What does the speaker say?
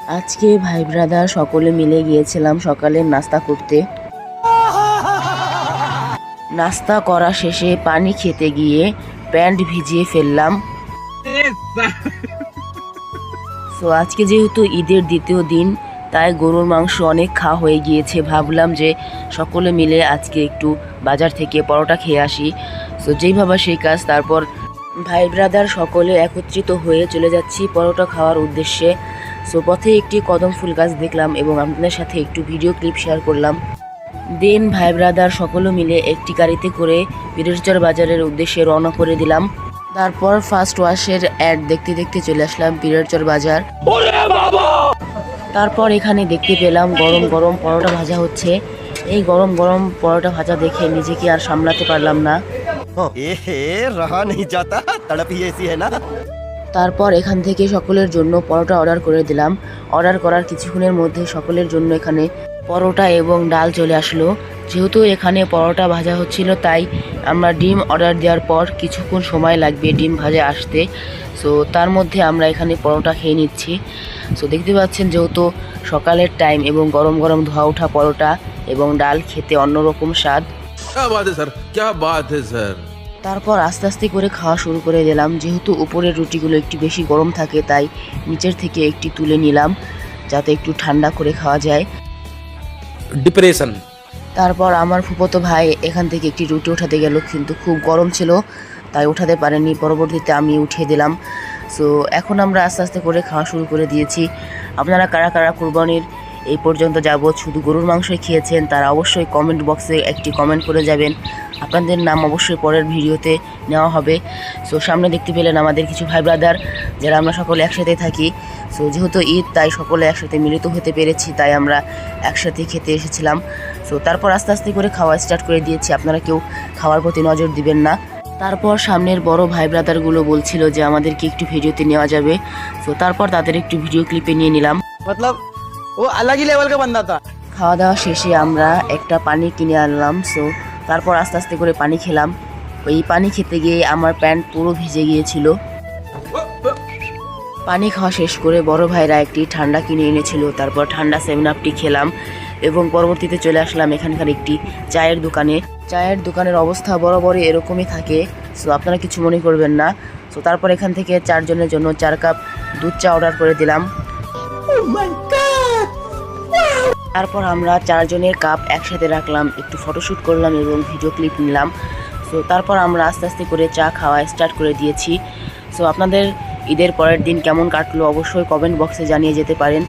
আজকে ভাই ব্রাদার সকলে মিলে গিয়েছিলাম সকালের নাস্তা করতে। নাস্তা করা শেষে পানি খেতে গিয়ে প্যান্ট ভিজিয়ে ফেললাম। তো আজকে যেহেতু ঈদের দ্বিতীয় দিন, তাই গরুর মাংস অনেক খাওয়া হয়ে গিয়েছে। ভাবলাম যে সকলে মিলে আজকে একটু বাজার থেকে পরোটা খেয়ে আসি। তো যেই ভাবা সেই কাজ। তারপর ভাই ব্রাদার সকলে একত্রিত হয়ে চলে যাচ্ছি পরোটা খাওয়ার উদ্দেশ্যে। সো পথে একটি কদম ফুল গাছ দেখলাম এবং আপনাদের সাথে একটু ভিডিও ক্লিপ শেয়ার করলাম। দেন ভাই ব্রাদার সকলে মিলে একটি গাড়িতে করে পীরেরচর বাজারের উদ্দেশ্যে রওনা করে দিলাম। তারপর ফার্স্ট ওয়াশের অ্যাড দেখতে দেখতে চলে আসলাম পীরেরচর বাজার। তারপর এখানে দেখতে পেলাম গরম গরম পরোটা ভাজা হচ্ছে। এই গরম গরম পরোটা ভাজা দেখে নিজেকে আর সামলাতে পারলাম না। रहा नहीं जाता, तड़प ही ऐसी है ना। তারপর এখান থেকে সকলের জন্য পরোটা অর্ডার করে দিলাম। অর্ডার করার কিছুক্ষণের মধ্যে সকলের জন্য এখানে পরোটা এবং ডাল চলে আসলো। যেহেতু এখানে পরোটা ভাজা হচ্ছিল, তাই আমরা ডিম অর্ডার দেওয়ার পর কিছুক্ষণ সময় লাগবে ডিম ভাজা আসতে। সো তার মধ্যে আমরা এখানে পরোটা খেয়ে নিচ্ছি। সো দেখতে পাচ্ছেন যেহেতু সকালের টাইম এবং গরম গরম ধোয়া ওঠা পরোটা এবং ডাল খেতে অন্যরকম স্বাদ। क्या बात है सर, क्या बात है सर। তারপর আস্তে আস্তে করে খাওয়া শুরু করে দিলাম। যেহেতু উপরের রুটিগুলো একটু বেশি গরম থাকে, তাই নিচের থেকে একটি তুলে নিলাম যাতে একটু ঠান্ডা করে খাওয়া যায়। डिप्रेशन। তারপর আমার ফুফতো ভাই এখান থেকে একটি রুটি উঠাতে গেল, কিন্তু খুব গরম ছিল তাই উঠাতে পারেনি। পরবর্তীতে আমি উঠিয়ে দিলাম। সো এখন আমরা আস্তে আস্তে করে খাওয়া শুরু করে দিয়েছি। আপনারা কারা কারা কুরবানির এই পর্যন্ত যাবৎ শুধু গরুর মাংসই খেয়েছেন, তারা অবশ্যই কমেন্ট বক্সে একটি কমেন্ট করে যাবেন। আপনাদের নাম অবশ্যই পরের ভিডিওতে নেওয়া হবে। সো সামনে দেখতে পেলেন আমাদের কিছু ভাই ব্রাদার, যারা আমরা সকলে একসাথে থাকি। সো যেহেতু ঈদ, তাই সকলে একসাথে মিলিত হতে পেরেছি, তাই আমরা একসাথে খেতে এসেছিলাম। সো তারপর আস্তে আস্তে করে খাওয়া স্টার্ট করে দিয়েছি। আপনারা কেউ খাওয়ার প্রতি নজর দিবেন না। তারপর সামনের বড় ভাই ব্রাদারগুলো বলছিল যে আমাদেরকে একটু ভিডিওতে নেওয়া যাবে। সো তারপর তাদের একটু ভিডিও ক্লিপে নিয়ে নিলাম। मतलब वो अलग ही लेवल का बंदा था। খাওয়া দাওয়া শেষে আমরা একটা পানি কিনে আনলাম। সো তারপর আস্তে আস্তে করে পানি খেলাম। ওই পানি খেতে গিয়ে আমার প্যান্ট পুরো ভিজে গিয়েছিল। পানি খাওয়া শেষ করে বড় ভাইরা একটি ঠান্ডা কিনে এনেছিল। তারপর ঠান্ডা 7 আপটি খেলাম এবং পরবর্তীতে চলে আসলাম এখানকার একটি চায়ের দোকানে। চায়ের দোকানের অবস্থা বরাবরই এরকমই থাকে, সো আপনারা কিছু মনে করবেন না। সো তারপর এখান থেকে 4 জনের জন্য 4 কাপ দুধ চা অর্ডার করে দিলাম। তারপর আমরা 4 জনের কাপ একসাথে রাখলাম, একটু ফটোশ্যুট করলাম এবং ভিডিও ক্লিপ নিলাম। সো তারপর আমরা আস্তে আস্তে করে চা খাওয়া স্টার্ট করে দিয়েছি। সো আপনাদের ঈদের পরের দিন কেমন কাটলো অবশ্যই কমেন্ট বক্সে জানিয়ে যেতে পারেন।